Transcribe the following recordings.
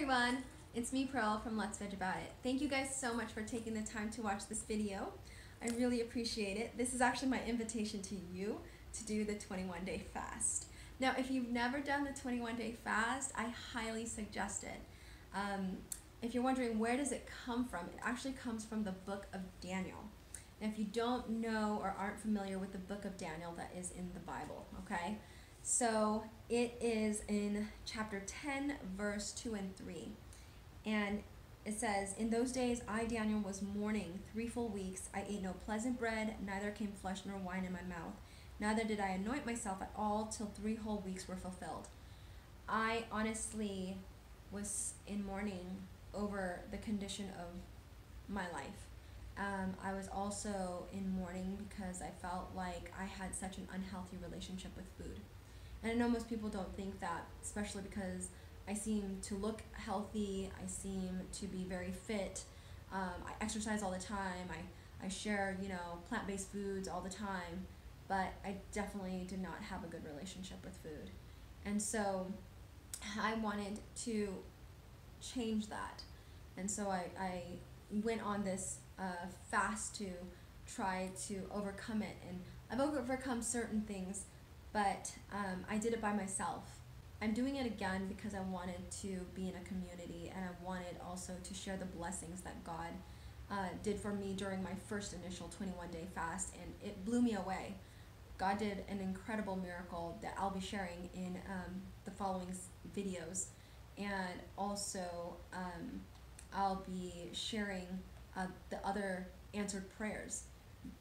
everyone, it's me Pearl from Let's Veg About It. Thank you guys so much for taking the time to watch this video. I really appreciate it. This is actually my invitation to you to do the 21-day fast. Now if you've never done the 21-day fast, I highly suggest it. If you're wondering where does it come from, it actually comes from the book of Daniel. And if you don't know or aren't familiar with the book of Daniel, that is in the Bible, okay? So it is in chapter 10, verse 2 and 3. And it says, "In those days I, Daniel, was mourning 3 full weeks. I ate no pleasant bread, neither came flesh nor wine in my mouth. Neither did I anoint myself at all till 3 whole weeks were fulfilled." I honestly was in mourning over the condition of my life. I was also in mourning because I felt like I had such an unhealthy relationship with food. And I know most people don't think that, especially because I seem to look healthy, I seem to be very fit, I exercise all the time, I share, plant-based foods all the time, but I definitely did not have a good relationship with food. And so I wanted to change that. And so I went on this fast to try to overcome it. And I've overcome certain things, but I did it by myself. I'm doing it again because I wanted to be in a community, and I wanted also to share the blessings that God did for me during my first initial 21-day fast, and it blew me away. God did an incredible miracle that I'll be sharing in the following videos, and also I'll be sharing the other answered prayers.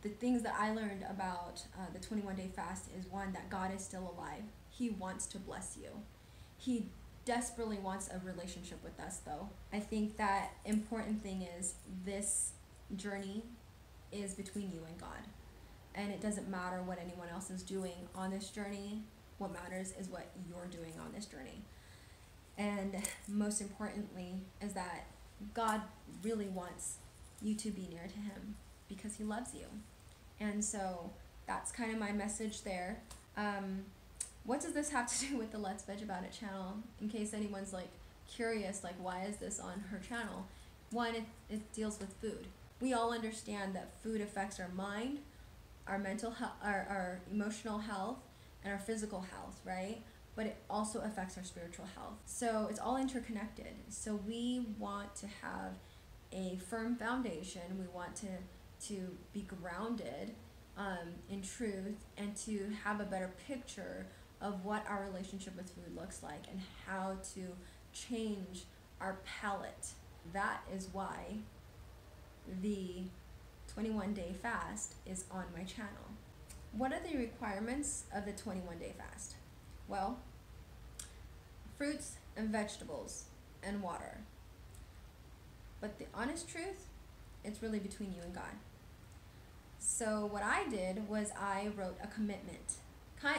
The things that I learned about the 21-day fast is, one, that God is still alive. He wants to bless you. He desperately wants a relationship with us, though. I think that important thing is this journey is between you and God. And it doesn't matter what anyone else is doing on this journey. What matters is what you're doing on this journey. And most importantly is that God really wants you to be near to Him, because He loves you. And so that's kind of my message there. What does this have to do with the Let's Veg About It channel? In case anyone's curious, why is this on her channel? One, it deals with food. We all understand that food affects our mind, our mental health, our emotional health, and our physical health, right? But it also affects our spiritual health. So it's all interconnected. So we want to have a firm foundation. We want to be grounded in truth, and to have a better picture of what our relationship with food looks like and how to change our palate. That is why the 21-day fast is on my channel. What are the requirements of the 21-day fast? Well, fruits and vegetables and water. But the honest truth, it's really between you and God. So what I did was I wrote a commitment.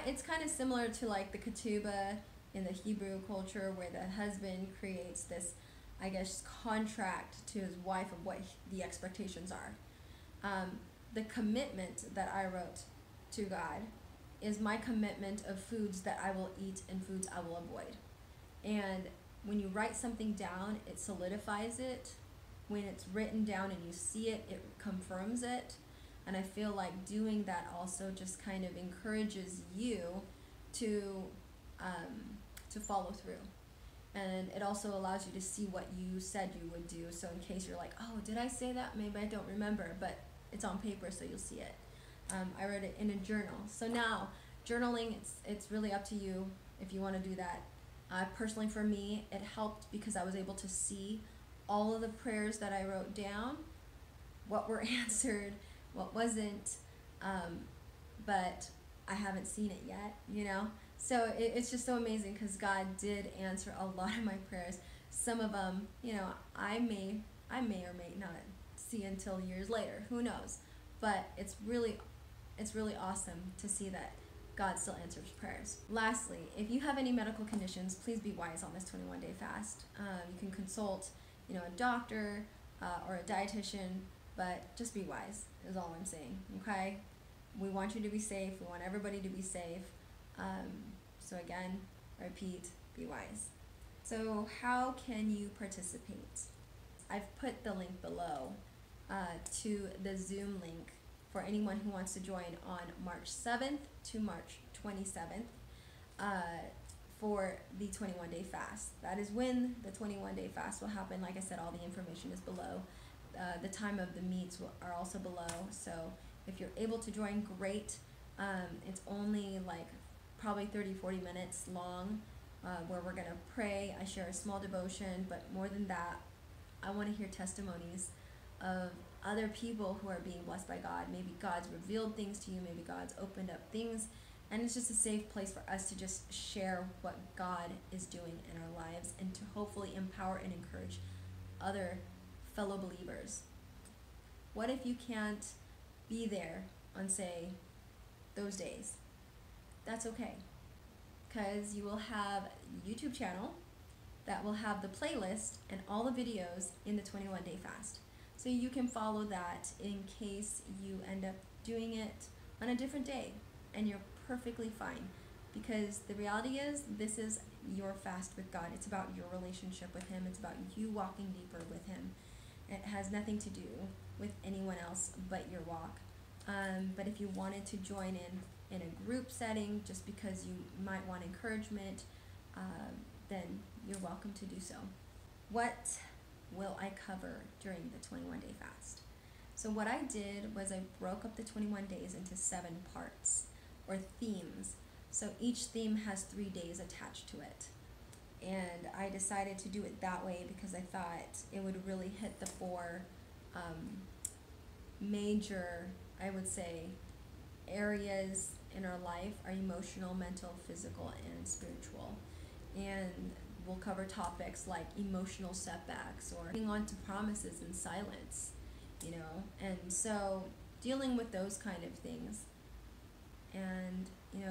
It's kind of similar to the ketubah in the Hebrew culture, where the husband creates this, contract to his wife of what the expectations are. The commitment that I wrote to God is my commitment of foods that I will eat and foods I will avoid. And when you write something down, it solidifies it. When it's written down and you see it, it confirms it. And I feel like doing that also just kind of encourages you to follow through. And it also allows you to see what you said you would do. So in case you're like, oh, did I say that? Maybe I don't remember, but it's on paper, so you'll see it. I wrote it in a journal. So now, journaling, it's really up to you if you want to do that. Personally, for me, it helped because I was able to see all of the prayers that I wrote down, what were answered, what wasn't, but I haven't seen it yet, So it's just so amazing, because God did answer a lot of my prayers. Some of them, I may or may not see until years later. Who knows? But it's really awesome to see that God still answers prayers. Lastly, if you have any medical conditions, please be wise on this 21-day fast. You can consult, a doctor or a dietitian, but just be wise is all I'm saying, okay? We want you to be safe. We want everybody to be safe. So again, I repeat, be wise. So So how can you participate? I've put the link below to the Zoom link for anyone who wants to join on March 7th to March 27th for the 21-day fast. That is when the 21-day fast will happen. Like I said, all the information is below. The time of the meets are also below. So if you're able to join, great. It's only like probably 30-40 minutes long, where we're going to pray. I share a small devotion, but more than that, I want to hear testimonies of other people who are being blessed by God. Maybe God's revealed things to you, maybe God's opened up things, and it's just a safe place for us to just share what God is doing in our lives and to hopefully empower and encourage other fellow believers. What if you can't be there on, say, those days? That's okay, because you will have a YouTube channel that will have the playlist and all the videos in the 21-day fast. So you can follow that in case you end up doing it on a different day, and you're perfectly fine, because the reality is this is your fast with God. It's about your relationship with Him. It's about you walking deeper with Him. It has nothing to do with anyone else but your walk. But if you wanted to join in a group setting just because you might want encouragement, then you're welcome to do so. What will I cover during the 21-day fast? So what I did was I broke up the 21 days into 7 parts or themes. So each theme has 3 days attached to it. And I decided to do it that way because I thought it would really hit the 4 major, I would say, areas in our life: our emotional, mental, physical, and spiritual. And we'll cover topics like emotional setbacks or holding on to promises in silence, and so dealing with those kind of things. And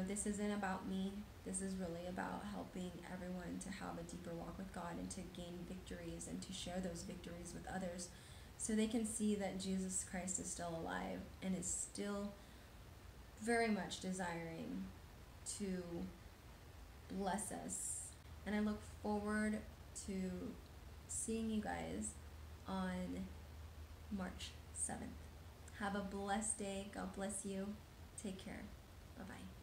this isn't about me. This is really about helping everyone to have a deeper walk with God and to gain victories and to share those victories with others, so they can see that Jesus Christ is still alive and is still very much desiring to bless us. And I look forward to seeing you guys on March 7th. Have a blessed day. God bless you. Take care. Bye-bye.